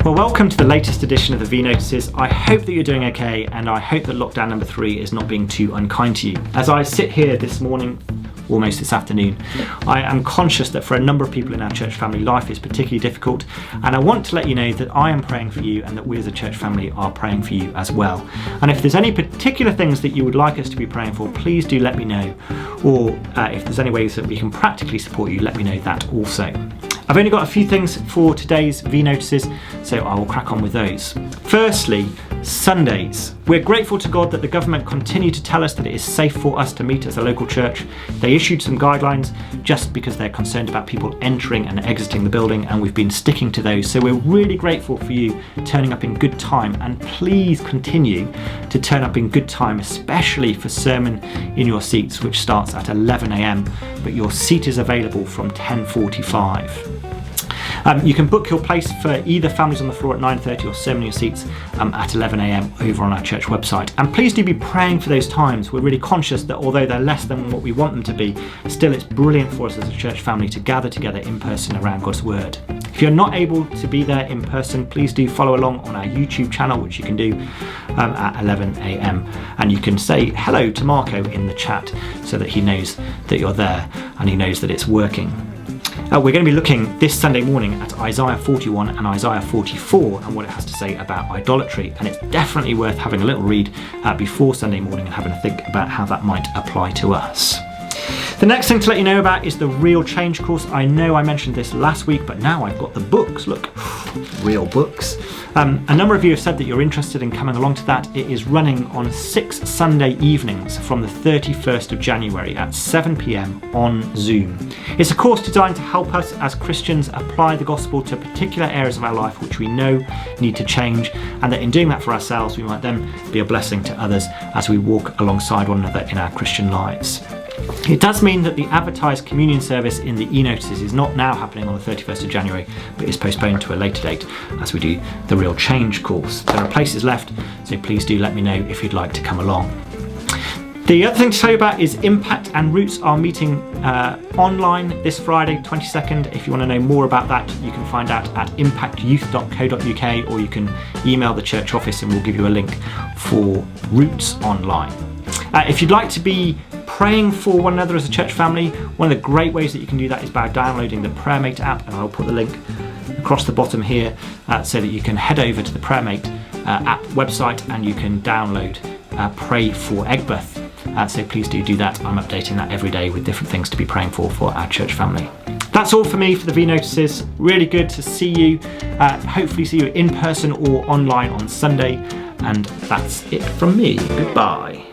Well, welcome to the latest edition of the V Notices. I hope that you're doing okay, and I hope that lockdown number 3 is not being too unkind to you. As I sit here this morning, almost this afternoon, I am conscious that for a number of people in our church family, life is particularly difficult, and I want to let you know that I am praying for you and that we as a church family are praying for you as well. And if there's any particular things that you would like us to be praying for, please do let me know, or if there's any ways that we can practically support you, let me know that also. I've only got a few things for today's V Notices, so I will crack on with those. Firstly, Sundays. We're grateful to God that the government continue to tell us that it is safe for us to meet as a local church. They issued some guidelines just because they're concerned about people entering and exiting the building, and we've been sticking to those. So we're really grateful for you turning up in good time, and please continue to turn up in good time, especially for sermon in your seats, which starts at 11 a.m, but your seat is available from 10:45. You can book your place for either Families on the Floor at 9:30 or Sermon in Your Seats at 11 a.m. over on our church website. And please do be praying for those times. We're really conscious that although they're less than what we want them to be, still it's brilliant for us as a church family to gather together in person around God's Word. If you're not able to be there in person, please do follow along on our YouTube channel, which you can do at 11 a.m. And you can say hello to Marco in the chat so that he knows that you're there and he knows that it's working. We're going to be looking this Sunday morning at Isaiah 41 and Isaiah 44 and what it has to say about idolatry, and it's definitely worth having a little read before Sunday morning and having a think about how that might apply to us. The next thing to let you know about is the Real Change course. I know I mentioned this last week, but now I've got the books. Look, real books. A number of you have said that you're interested in coming along to that. It is running on 6 Sunday evenings from the 31st of January at 7 p.m. on Zoom. It's a course designed to help us as Christians apply the gospel to particular areas of our life which we know need to change, and that in doing that for ourselves, we might then be a blessing to others as we walk alongside one another in our Christian lives. It does mean that the advertised communion service in the e-notices is not now happening on the 31st of January, but is postponed to a later date as we do the Real Change course. There are places left, so please do let me know if you'd like to come along. The other thing to tell you about is Impact and Roots are meeting online this Friday, 22nd. If you want to know more about that, you can find out at impactyouth.co.uk, or you can email the church office and we'll give you a link for Roots online. If you'd like to be praying for one another as a church family, one of the great ways that you can do that is by downloading the PrayerMate app, and I'll put the link across the bottom here so that you can head over to the PrayerMate app website and you can download Pray for Aigburth. So please do that. I'm updating that every day with different things to be praying for our church family. That's all for me for the V Notices. Really good to see you. Hopefully see you in person or online on Sunday. And that's it from me. Goodbye.